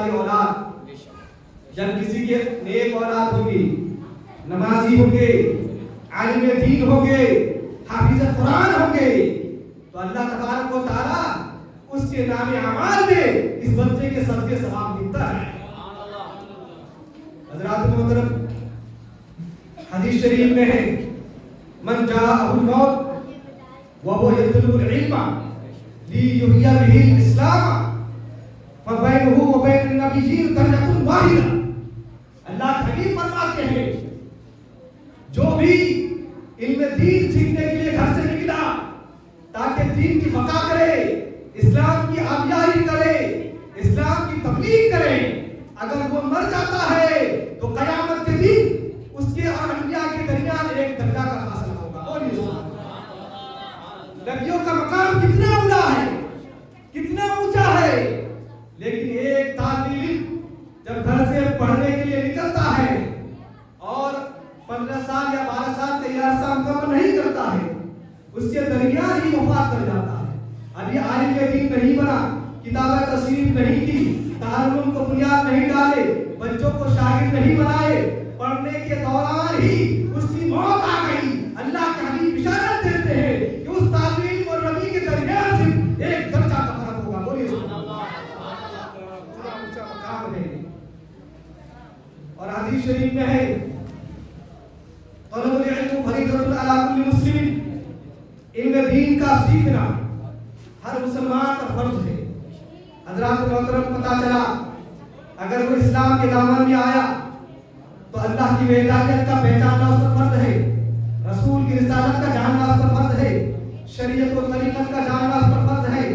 والی اولاد. جب کسی کے نیک اولاد ہوگی, نمازی ہوں گے, عالم دین ہوں گے, حافظ قرآن ہوں گے, تو اللہ تبارک و تعالیٰ اس کے نام اعمال میں اس بچے کے صدقے ثواب دیتا ہے. حضرات محترم, حدیث شریف میں ہے من جاءہ الموت وهو يطلب العلم ليحيي به الاسلام فبينه وبين النبيين درجة واحدة. اللہ حکیم فرماتے ہیں جو بھی علم دین سیکھنے کے لیے گھر سے نکلا تاکہ دین کی بقا کرے, اسلام کی آبیاری کرے, اسلام کی تبلیغ کرے, اگر وہ مر جاتا ہے تو قیامت کے دن اس کے اور انبیاء کے درمیان ایک درجہ کا فاصلہ ہوگا. اور نبیوں کا مقام کتنا اونچا ہے, کتنا اونچا ہے, لیکن ایک طالب علم جب گھر سے پڑھنے کے لیے نکلتا ہے اور 15 سال یا 12 سال کا عرصہ مکمل نہیں کرتا ہے, اس کے درمیان ہی وفات کر جاتا ہے. ابھی عالم دین نہیں بنا, کتابیں تصنیف نہیں کی, تعلم کو بنیاد نہیں ڈالے, بچوں کو شاگرد نہیں بنائے, پڑھنے کے دوران ہی اس کی موت آ گئی. اللہ کے حبیب بشارت دیتے ہیں کہ اس طالب علم اور نبی کے درمیان صرف ایک درجہ کا فرق ہوگا. بولیے سبحان اللہ. اتنا اونچا مقام ہے. اور حدیث شریف میں ہے طلب العلم فریضۃ علی کل مسلم, علم دین کا سیکھنا ہر مسلمان پر فرض ہے. حضرات محترم, پتہ چلا اگر وہ اسلام کے دامن میں آیا تو اللہ کی وحدانیت کا پہچاننا اس پر فرض ہے, رسول کی رسالت کا جاننا اس پر فرض ہے, شریعت و طریقت کا جاننا اس پر فرض ہے.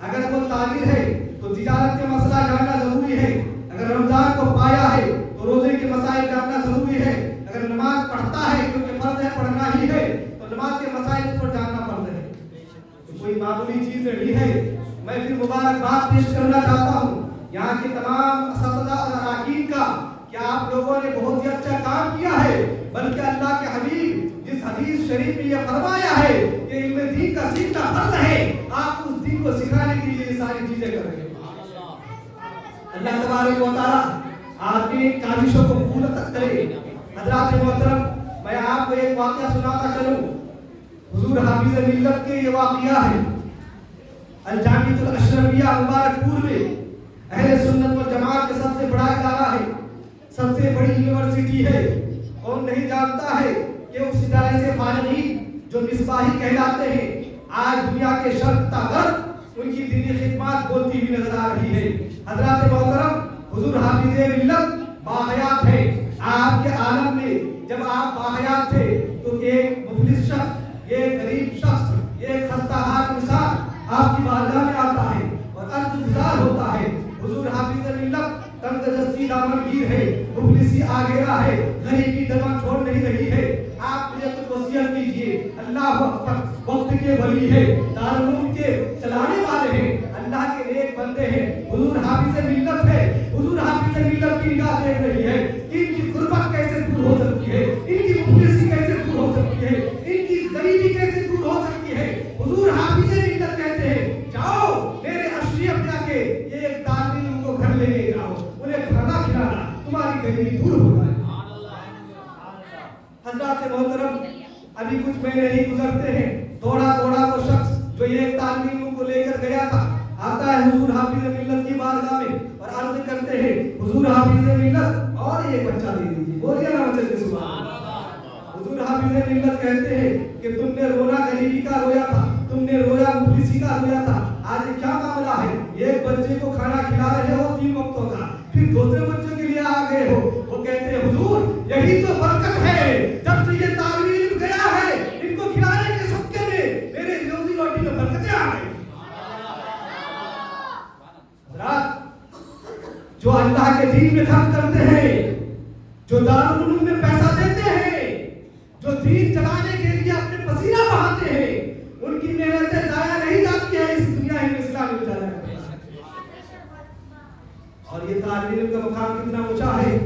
اگر وہ تاجر ہے تو تجارت کے مسئلہ جاننا ضروری ہے. اگر رمضان کو پایا ہے تو روزے کے مسائل جاننا ضروری ہے. اگر نماز پڑھتا ہے کیونکہ فرض ہے پڑھنا ہی ہے تو نماز کے مسائل اس پر جاننا فرض ہے. تو کوئی معمولی چیز نہیں ہے. میں پھر مبارکباد پیش کرنا چاہتا ہوں یہاں کے تمام اساتذہ اور اراکین کا کہ آپ لوگوں نے بہت ہی اچھا کام کیا ہے, بلکہ اللہ کے حبیب جس حدیث شریف میں یہ فرمایا ہے کہ علم دین کا سیکھنا فرض ہے, آپ اس دین کو سکھانے کے لیے یہ ساری چیزیں کر رہے ہیں. اللہ تبارک و تعالیٰ آپ کی کاوشوں کو پورا تک کرے. حضرات محترم, میں آپ کو ایک واقعہ سناتا چلوں. حضور حافظ ملت کے یہ واقعہ ہے. الجامعۃ الاشرفیہ مبارک پور میں اہل سنت والجماعت کے سب سے بڑا ادارہ ہے, سب سے بڑی یونیورسٹی ہے. کون نہیں جانتا ہے کہ اس ادارے سے فارغین جو مصباحی کہلاتے ہیں آج دنیا کے شرق تا غرب ان کی دینی خدمات بولتی ہوئی نظر آ رہی ہے. حضرات محترم, حضور حافظ ملت باحیات ہے. آپ کے عالم میں جب آپ باحیات تھے تو ایک مفلس شخص, ایک غریب شخص, ایک خستہ حال انسان آپ کی بارگاہ میں آتا ہے اور عرض گزار ہوتا ہے. حضور حافظ ملت تنگ دستی دامن گیر ہے, مفلسی آگیرا ہے, غریبی دمن چھوڑ نہیں رہی ہے. آپ مجھے کچھ وصیت کیجیے. اللہ اکبر, وقت کے ولی ہے, دارالعلوم کے چلانے والے ہیں, اللہ کے نیک بندے ہیں. حضور حافظ ملت ہے. حضور حافظ ملت کی نگاہ دیکھ رہی ہے کہ ان کی غربت کیسے دور ہو سکتی ہے, ان کی مفلسی کیسے دور ہو سکتی ہے, ان کی غریبی کیسے دور ہو سکتی ہے. حضور حافظ ملت کہتے ہیں جاؤ میرے اشریف جا کے ایک طالب علم کو گھر لے کے جاؤ, انہیں کھانا کھلانا, تمہاری غریبی دور ہو جائے. حضرات محترم, ابھی کچھ مہینے ہی گزرتے ہیں, دوڑا وہ شخص جو ایک طالب علم کو لے کر گیا تھا آتا ہے حضور حافظ ملت کی بارگاہ میں اور عرض کرتے ہیں حضور حافظ ملت اور ایک بچہ دے دیجیے. بولیے نا بچے سے سبحان اللہ. حضور حافظ ملت کہتے ہیں کہ تم نے رونا غریبی کا رویا تھا, تم نے رویا مفلسی کا رویا تھا, آج کیا معاملہ ہے؟ ایک بچے کو کھانا کھلا رہے ہو 3 وقتوں کا, پھر دوسرے بچوں کے لیے آ گئے ہو. وہ کہتے ہیں حضور یہی تو برکت ہے, جب سے یہ طالب علم گیا ہے ان کو کھلانے کے صدقے میں میرے روزی روٹی میں برکتیں آ گئی. جو اللہ کے دین میں خرچ کرتے ہیں, جو دارالعلوم میں پیسہ دیتے ہیں, جو دین چلانے کے لیے اپنے پسینہ بہاتے ہیں, ان کی محنتیں ضائع نہیں جاتی ہیں اس دنیا ہی میں اسلام میں جانا ہے. اور یہ طالب علم کا مقام کتنا اونچا ہے.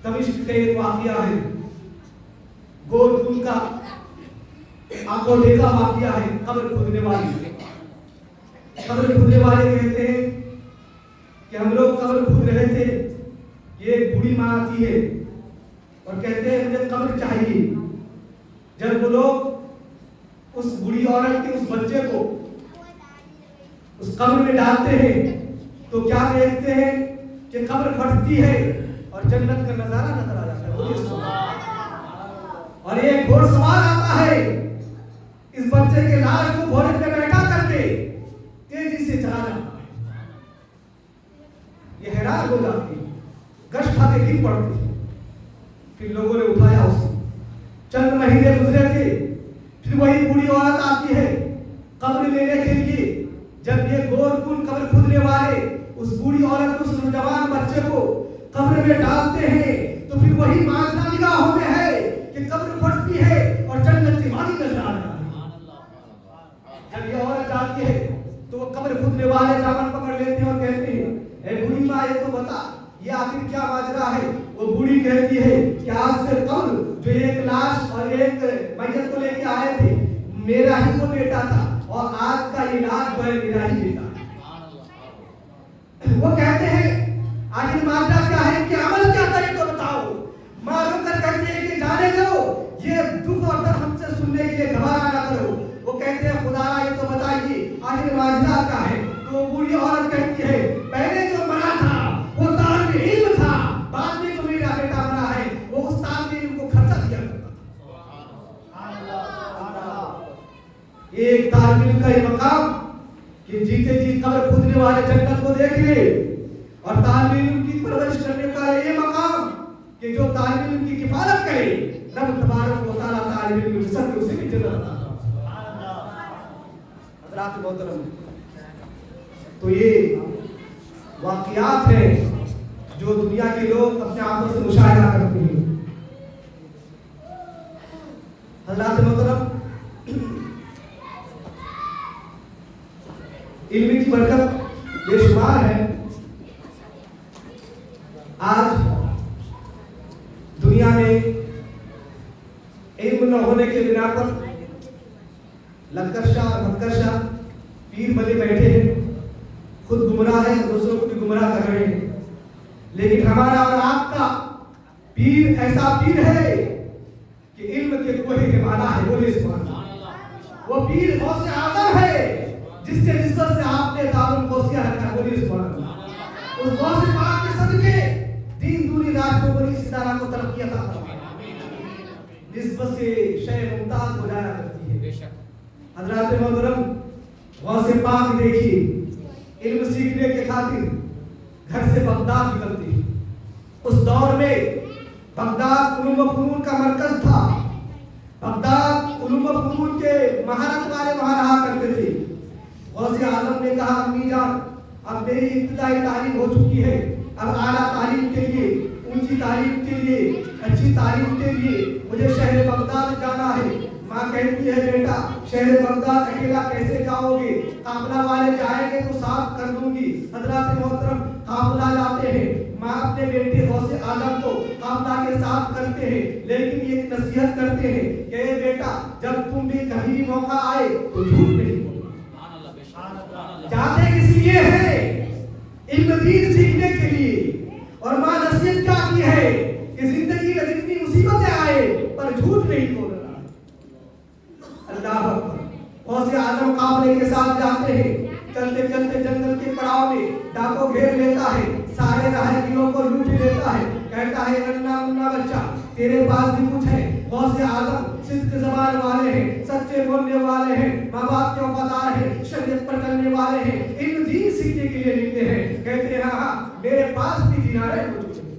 دمشق کا ایک واقعہ ہے, گول پھول کا آنکھوں دیکھا واقعہ ہے. قبر کھودنے والے کہتے ہیں کہ ہم لوگ قبر کھود رہے تھے، یہ ایک بوڑھی ماں آتی ہے اور کہتے ہیں مجھے قبر چاہیے۔ جب وہ لوگ اس بوڑھی عورت کے اس بچے کو اس قبر میں ڈالتے ہیں تو کیا دیکھتے ہیں کہ قبر پھٹتی ہے اور جنت کا نظارہ نظر آ جاتا ہے۔ اور ایک گھوڑ سوار آتا ہے، اس بچے کے لاش کو گھوڑے پہ بیٹھا کر کے تیزی سے چلا جاتا ہے۔ یہ حیران ہو جاتی ہے، گشت کھا کے گر پڑتی ہے۔ پھر لوگوں نے اٹھایا اسے، چند مہینے گزرے تھے، پھر وہی بوڑھی عورت آتی ہے قبر لینے کے لیے۔ جب یہ گور کن قبر کھودنے والے اس بوڑھی عورت کو، اس نوجوان بچے کو قبر میں ڈالتے ہیں تو پھر وہی معجزہ نگاہوں میں ہے کہ قبر پھٹتی ہے اور جنت کی وادی نظر آ رہا ہے۔ جب یہ عورت جاتی ہے تو وہ قبر کھودنے والے دامن پکڑ لیتے ہیں اور کہتے ہیں اے بوڑھی ماں یہ تو بتا یہ آخر کیا ماجرا ہے۔ وہ بوڑھی کہتی ہے کہ آج سے قبل جو ایک لاش اور ایک میت کو لے کے آئے تھے میرا ہی وہ بیٹا تھا اور آج کا یہ لاش جو ہے میرا ہی بیٹا ہے۔ وہ کہتے ہیں آخر ماجرا کیا ہے، کہ عمل کیا کرے تو بتاؤ۔ ماں رو کر کہتی ہے کہ جانے دو، یہ دکھ اور درد ہم سے سننے کے لیے گوارا نہ کرو۔ وہ کہتے ہیں خدا یہ تو بتائیے آخر ماجرا کیا ہے۔ تو وہ بوڑھی عورت کہتی ہے پہلے جو مرا تھا وہ طالب علم تھا، بعد میں جو میرا بیٹا مرا ہے وہ اس طالب علم کو خرچہ دیا کرتا تھا۔ ایک طالب علم کا یہ مقام کہ جیتے جی قبر کھودنے والے جنت کو دیکھ لے، اور طالب علم کی پرورش کرنے کا یہ مقام کہ جو طالب علم کی کفالت کرے رب تبارک و تعالیٰ طالب علم کی سب اسے بھی جنت عطا۔ حضرات محترم، تو یہ واقعات ہیں جو دنیا کے لوگ اپنے آنکھوں سے مشاہدہ کرتے ہیں۔ حضرات محترم، علم کی برکت بے شمار ہے۔ آج دنیا میں علم نہ ہونے کے بنا پر لکرشا اور بھکرشا پیر بنے بیٹھے ہیں، خود گمراہ ہیں دوسروں کو بھی گمراہ کر رہے ہیں۔ لیکن ہمارا اور آپ کا پیر ایسا پیر ہے کہ علم کے کوہ کے مانا ہے، بولے سبحان اللہ۔ وہ پیر غوث اعظم ہے جس کے نسبت سے آپ نے دارل غوثیہ رکھا ہے، بولے سبحان اللہ۔ اس غوث پاک کے صدقے دین دنیا رات کو بڑی ستارہ کو ترقی عطا فرمائے، نسبت سے شے ممتاز ہو جایا کرتی ہے۔ بے شک حضرات محترم، غوث پاک دیکھیے علم سیکھنے کے خاطر گھر سے بغداد نکلتی ہے۔ اس دور میں بغداد علوم و فنون کا مرکز تھا۔ بغداد علوم و فنون کے مہارت والے وہاں رہا کرتے تھے۔ غوث اعظم نے کہا امی جان اب میری ابتدائی تعلیم ہو چکی ہے، اب اعلیٰ تعلیم کے لیے، اونچی تعلیم کے لیے، اچھی تعلیم کے لیے مجھے شہر بغداد جانا ہے۔ ماں کہتی ہے بیٹا شہر بغداد اکیلا کیسے جاؤ گے، قافلہ والے جائیں گے تو ساتھ کر دوں گی۔ حضرات محترم، قافلہ جاتے ہیں، ماں اپنے بیٹے غوث اعظم کو قافلہ کے ساتھ کرتے ہیں، لیکن ایک نصیحت کرتے ہیں کہ اے بیٹا جب تم بھی کبھی بھی موقع آئے تو جھوٹ نہیں بولو۔ جاتے کس لیے ہے؟ علم دین سیکھنے کے لیے۔ اور ماں نصیحت کیا کی ہے کہ زندگی میں جتنی مصیبتیں آئے پر جھوٹ نہیں بولنا۔ اللہ اکبر۔ غوث اعظم قافلے کے ساتھ جاتے ہیں، چلتے چلتے جنگل کے پڑاؤ میں ڈاکو گھیر لیتا ہے، سارے راہگیروں کو لوٹ لیتا ہے، کہتا ہے ننھا منا بچہ تیرے پاس بھی کچھ ہے۔ غوث اعظم صدق زبان والے ہیں، سچے بولنے والے ہیں، ماں باپ کے وفادار ہیں، شریعت پر چلنے والے ہیں، علم دین سیکھنے کے لیے نکلے ہیں۔ کہتے ہیں ہاں میرے پاس بھی دیناریں موجود ہیں۔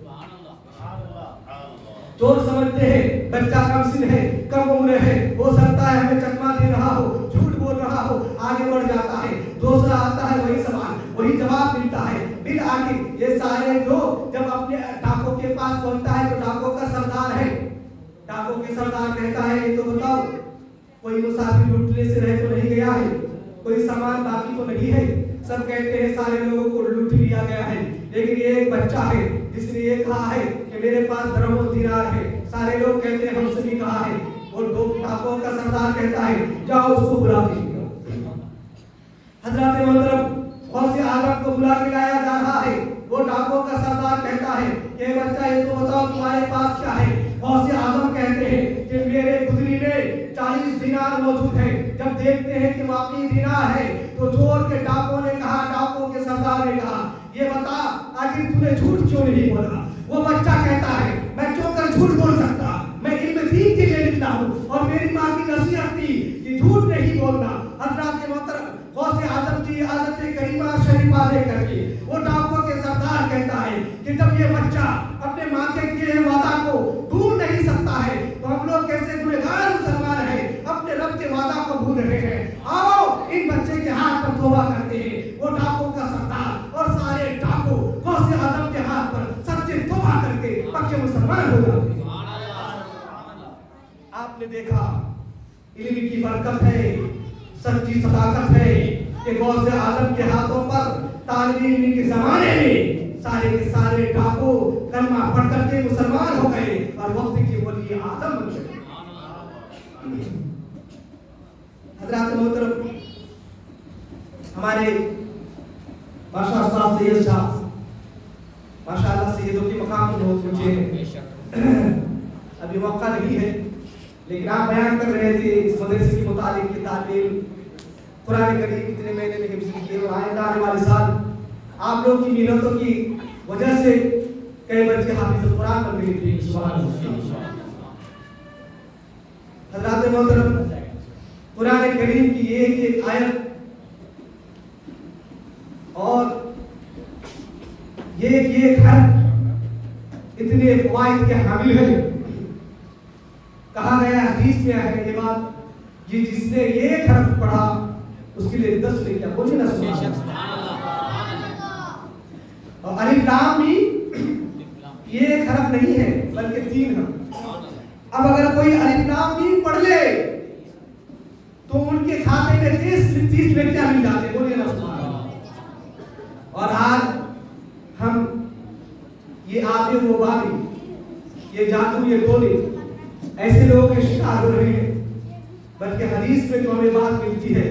تو سمجھتے ہیں بچہ کم سن ہے، کم عمر ہے، ہو سکتا ہے ہمیں چکما دے رہا ہو، جھوٹ بول رہا ہو، آگے بڑھ جاتا ہے۔ دوسرا آتا ہے وہی سوال، وہی جواب ملتا ہے۔ بالآخر یہ سارے جو جب اپنے ڈاکو کے پاس پہنچتا ہے تو ڈاکو کا سردار ہے، ڈاکو کے سردار کہتا ہے یہ تو بتاؤ کوئی مسافر لوٹنے سے رہ تو نہیں گیا ہے، کوئی سامان باقی تو نہیں ہے؟ سب کہتے ہیں سارے لوگوں کو لوٹ لیا گیا ہے، لیکن یہ ایک بچہ ہے جس نے یہ کہا ہے کہ میرے پاس درہم و دینار ہے۔ سارے لوگ کہتے ہیں ہم سے بھی کہا ہے۔ اور ڈاکو کا سردار کہتا ہے جاؤ اس کو بلا کے لاؤ۔ حضرات محترم، غوث اعظم کو بلا کے لایا جا رہا ہے۔ دیکھتے ہیں کہ واقعی دینار ہے تو چور کے ڈاکوں نے کہا، ڈاکوں کے سردار نے کہا یہ بتا آخر تو نے جھوٹ کیوں نہیں بولا؟ وہ بچہ کہتا ہے میں کیوں کر جھوٹ بول سکتا، میں علم دین کے لیے نکلا ہوں اور میری ماں کی نصیحت تھی کہ جھوٹ نہیں بولنا۔ حضرات محترم غوث اعظم کی حضرت کریمہ شریفہ لے کر کے وہ ڈاکوں کے سردار کہتا ہے کہ جب یہ بچہ اپنے ماں کے کیے وعدہ کو بھول نہیں سکتا ہے تو ہم لوگ کیسے گنہگار مسلمان ہیں اپنے رب کے وعدہ کو بھول رہے ہیں، آؤ ان بچے کے ہاتھ پر توبہ کرتے ہیں۔ وہ ڈاکوں کا سردار اور سارے ڈاکو غوث اعظم کے ہاتھ پر سچے توبہ کر کے پکے مسلمان ہو جاتے ہیں۔ آپ نے دیکھا علم کی برکت ہے، سچی صداقت ہے کہ غوث اعظم کے ہاتھوں پر طالب علم کے زمانے میں سارے کے سارے ڈاکو کلمہ پڑھ کر کے مسلمان ہو گئے اور وقت کے ولی اعظم بن گئے۔ حضرات محترم ہمارے ماشاء اللہ سید صاحب ماشاء اللہ سیدوں کے مقام پر بہت اونچے ہیں، ابھی موقع نہیں ہے لیکن آپ بیان کر رہے تھے اس مدرسے کے متعلق کہ تعلیم قرآن کریم اتنے مہینے میں حفظ کیے اور آئندہ آنے والے سال آپ لوگ کی محنتوں کی وجہ سے کئی بچے حافظ القرآن بن گئے تھے۔ سبحان اللہ۔ حضرات محترم قرآن کریم کی ایک ایک آیت اور یہ حرف اتنے فوائد کے حامل ہے۔ کہا گیا حدیث میں ہے یہ بات یہ جس نے ایک حرف پڑھا اس کے لیے 10 نے کیا بولے نا سبحان اللہ۔ اور الف لام بھی یہ ایک حرف نہیں ہے بلکہ 3 حرف۔ اب اگر کوئی الف لام بھی پڑھ لے تو ان کے کھاتے میں 30 کیا مل جاتے بولے نا سبحان اللہ۔ اور آج ہم یہ آتے وہ باتیں یہ جادو یہ ٹولے ایسے لوگوں کے شکار ہو رہے ہیں، بلکہ حدیث میں جو ہمیں بات ملتی ہے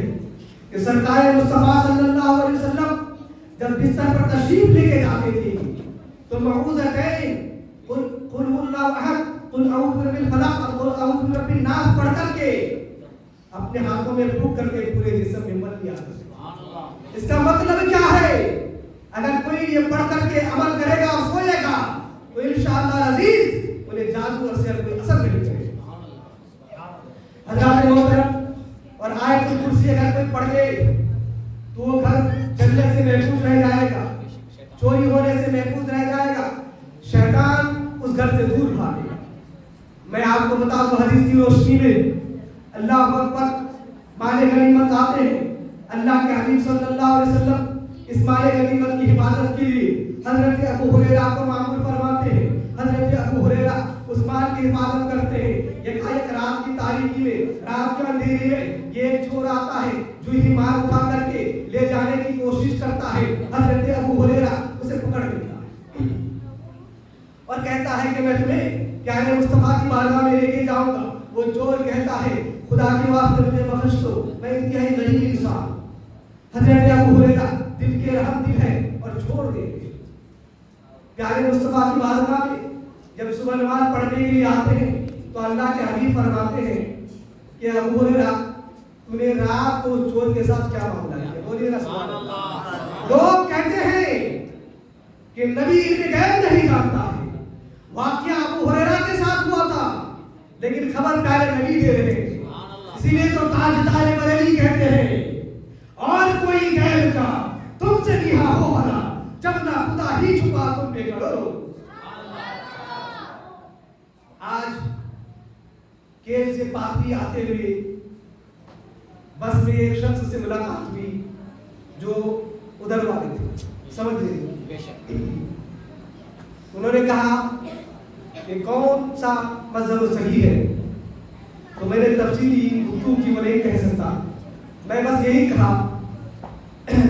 کہ سرکار مصطفیٰ صلی اللہ علیہ وسلم جب بستر پر تشریف لے کے جاتے تھے تو معوذتین قل اللہ احد قل اعوذ برب الفلق اور قل اعوذ برب الناس پڑھ کر کے اپنے ہاتھوں میں پھونک کر کے پورے جسم میں مل لیا۔ اس کا مطلب کیا ہے؟ اگر کوئی یہ پڑھ کر کے عمل کرے گا اور سوئے گا تو انشاءاللہ عزیز انہیں جادو اور سحر کوئی اثر نہیں کرے گا۔ حضرات محترم اور آیت الکرسی اگر کوئی پڑھ لے تو وہ گھر جنت سے محفوظ رہ جائے گا، چوری ہونے سے محفوظ رہ جائے گا، شیطان اس گھر سے دور بھاگے گا۔ میں آپ کو بتا دوں حدیث کی روشنی میں اللہ اکبر مال غنیمت آتے ہیں، اللہ کے حبیب صلی اللہ علیہ وسلم اس مال غنیمت کی حفاظت کے لیے حضرت ابو ہریرہ کو معمول فرماتے ہیں۔ حضرت ابو ہریرہ اس مال کی حفاظت کرتے ہیں۔ ایک رات کی تاریکی میں رات کے اندھیرے میں یہ ایک چور آتا ہے جو ہی مال اٹھا کر کے لے جانے کی کوشش کرتا ہے، حضرت ابو ہریرہ اسے پکڑ لیتا ہے اور کہتا ہے کہ میں تمہیں پیارے مصطفیٰ کی بارگاہ میں لے کے جاؤں گا۔ وہ چور کہتا ہے خدا کے واسطے مجھے بخش دو، میں انتہائی غریب انسان۔ حضرت ابو ہریرہ دل کے رحم دل ہے اور چھوڑ دے پیارے مصطفیٰ کی بارگاہ میں جب صبح نماز پڑھنے کے لیے آتے ہیں تو اللہ کے حبیب فرماتے ہیں کہ ابو ہریرہ تو نے رات کو چور کے ساتھ کیا معاملہ کیا؟ بولیے نا سبحان اللہ۔ لوگ کہتے ہیں کہ نبی علم غیب نہیں جانتا ہے، واقعہ ابو ہریرہ کے ساتھ ہوا تھا لیکن خبر پیارے نبی دے رہے ہیں، اسی لیے تو تاجدار بریلی کہتے ہیں اور کوئی غیب کا تم سے رہا ہو بھلا جب نہ خدا ہی چھپا تم پہ کرو۔ آج کیس سے پاکی آتے ہوئے بس میں ایک شخص سے ملاقات ہوئی جو ادھر والے تھے، سمجھ لیں انہوں نے کہا کہ کون سا مذہب صحیح ہے، تو میں نے تفصیلی گفتگو کی وہ نہیں کہہ سکتا، میں بس یہی کہا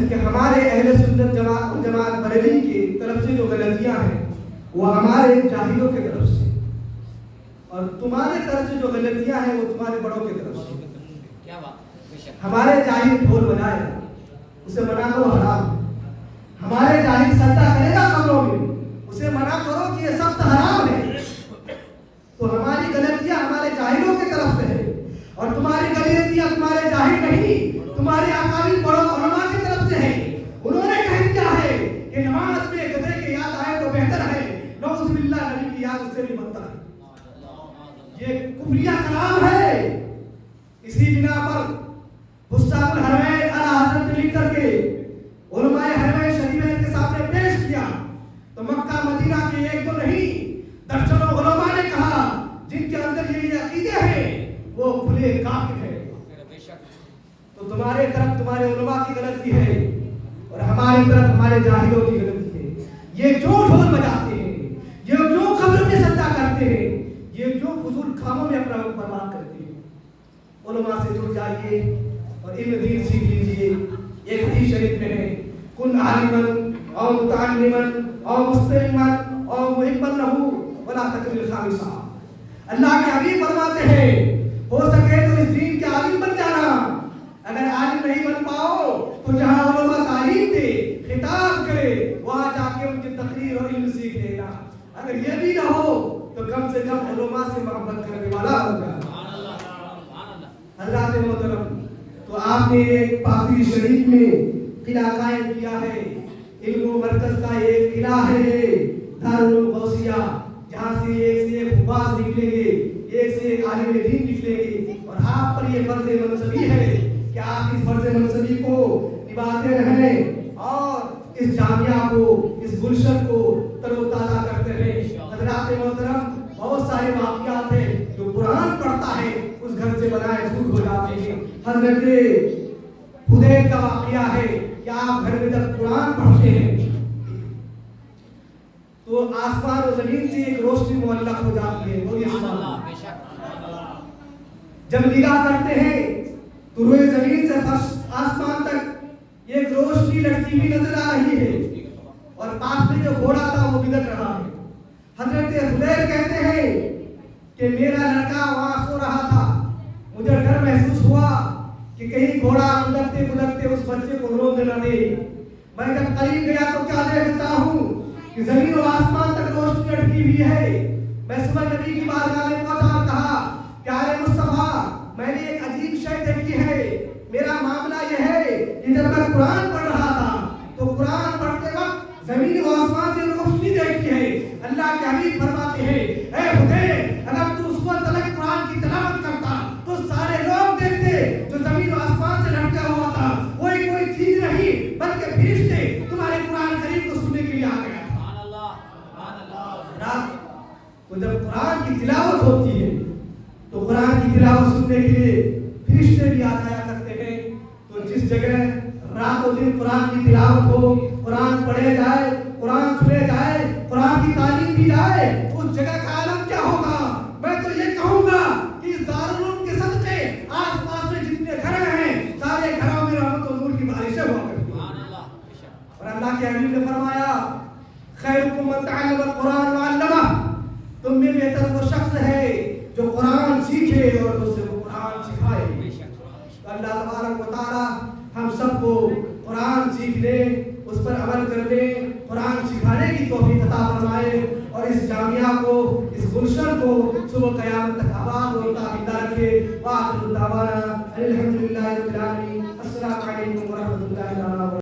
کہ ہمارے اہل سنت جماعت بریلی کی طرف سے جو غلطیاں ہیں وہ ہمارے جاہلوں کی طرف سے، اور تمہارے طرف سے جو غلطیاں ہیں وہ تمہارے بڑوں کی طرف سے۔ کیا بات؟ ہمارے جاہل ڈھول بجائے گا اسے منع کرو حرام، ہمارے جاہل سجدہ کرے گا قبروں میں اسے منع کرو کہ یہ سخت حرام ہے۔ تو ہماری غلطیاں ہمارے جاہلوں کی طرف سے ہے اور تمہاری غلطیاں تمہارے جاہل نہیں، تمہارے اکابر بڑوں علماء کی طرف سے ہے. انہوں نے کہہ دیا ہے کہ نماز میں گدھے کی یاد آئے تو بہتر ہے، نعوذ باللہ نبی کی یاد اس سے بھی بدتر ہے. یہ کفریہ کلام ہے. اسی بنا پر حسام الحرمین اعلیٰ حضرت نے لکھ کر کے علماء حرمین شریفین کے سامنے پیش کیا تو مکہ مدینہ کے ایک دو نہیں درجنوں علماء نے کہا جن کے اندر یہ عقیدے ہیں وہ کھلے کافر ہیں. تو تمہارے طرف تمہارے علماء کی غلطی ہے اور ہماری طرف ہمارے جاہلوں کی غلطی ہے. یہ جو ڈھول بجاتے ہیں، یہ جو قبر میں سجدہ کرتے ہیں، یہ جو فضول کاموں میں اپنا وقت برباد کرتے ہیں. علماء سے جڑ جائیے اور علم دین سیکھ لیجیے. ایک حدیث شریف میں ہے کن عالمن او متعلمن او مستلمن او محبن لہو ولا تکن الخامسہ. اللہ کے حبیب فرماتے ہیں ہو سکے تو اس دین کے عالم بن جانا. اگر عالم نہیں بن پاؤ تو جہاں علماء تعلیم دے خطاب کرے وہاں جا کے ان کی تقریر اور علم سیکھ لینا. اگر یہ بھی نہ ہو تو کم سے کم علماء سے محبت کرنے والا ہو جائے. حضرات محترم، تو آپ نے ایک پاکیزی شریف میں قلعہ قائم کیا ہے. علم و مرکز کا ایک قلعہ ہے دارالعلوم غوثیہ، جہاں سے ایک حفاظ نکلیں گے، ایک سے ایک عالم دین نکلیں گے. اور آپ پر یہ فرض منصبی ہے کہ آپ اس فرض منصبی کو نبھاتے رہیں اور اس جامعہ کو، اس گلشن کو تر و تازہ کرتے رہیں. حضرات محترم، بہت سارے واقعات ہیں جو قرآن پڑھتا ہے اس گھر سے بنائے دور ہو جاتے ہیں. حضرت حدیر کا واقعہ ہے کہ آپ گھر میں جب قرآن پڑھتے ہیں تو آسمان و زمین سے ایک روشنی معلق ہو جاتی ہے. بولیے سبحان اللہ. جب نگاہ کرتے ہیں تو روئے زمین سے آسمان تک ایک روشنی لڑکی بھی نظر آ رہی ہے اور پاس میں جو گھوڑا تھا وہ بگڑ رہا ہے. حضرت حدیر کہتے ہیں کہ میرا لڑکا وہاں سو رہا تھا، مجھے ڈر محسوس ہوا کہ کہیں گھوڑا گزرتے گزرتے اس بچے کو روند نہ دے. میں جب قریب گیا تو کیا دیکھتا ہوں کہ زمین و آسمان تک روشنی لٹکی ہوئی ہے. میں صبح نبی کی بارگاہ میں پہنچا اور کہا پیارے مصطفیٰ، میں نے ایک عجیب شے دیکھی ہے. میرا معاملہ یہ ہے کہ جب میں قرآن پڑھ رہا تھا تو قرآن پڑھتے وقت زمین و آسمان سے روشنی دیکھی ہے. اللہ کے حبیب فرماتے ہیں اے حدیر، اگر تو اس وقت تک قرآن کی تلاوت کرتا تو سارے لوگ دیکھتے جو زمین و آسمان سے لٹکا ہوا تھا وہی کوئی چیز نہیں بلکہ فرشتے تمہارے قرآن کریم کو سننے کے لیے آ گیا. تو جب قرآن کی تلاوت ہوتی ہے تو قرآن کی تلاوت سننے کے لیے فرشتے بھی آ جایا کرتے ہیں. تو جس جگہ رات و دن قرآن کی تلاوت ہو، قرآن پڑھے جائے، قرآن سنے جائے، قرآن کی تعلیم دی جائے، اس جگہ کا عالم کیا ہوگا؟ میں تو یہ کہوں گا کہ اس دارالعلوم کے صدقے آس پاس میں جتنے گھر ہیں سارے گھروں میں رحمت و نور کی بارشیں ہوا کرتی ہیں. اور اللہ کے حبیب نے فرمایا خیرکم من تعلم القرآن وعلمہ، تم میں بہتر وہ شخص ہے جو قرآن سیکھے اور دوسرے کو قرآن سکھائے. اللہ تبارک و تعالی ہم سب کو قرآن سیکھنے، اس پر عمل کرنے، قرآن سکھانے کی توفیق عطا فرمائے.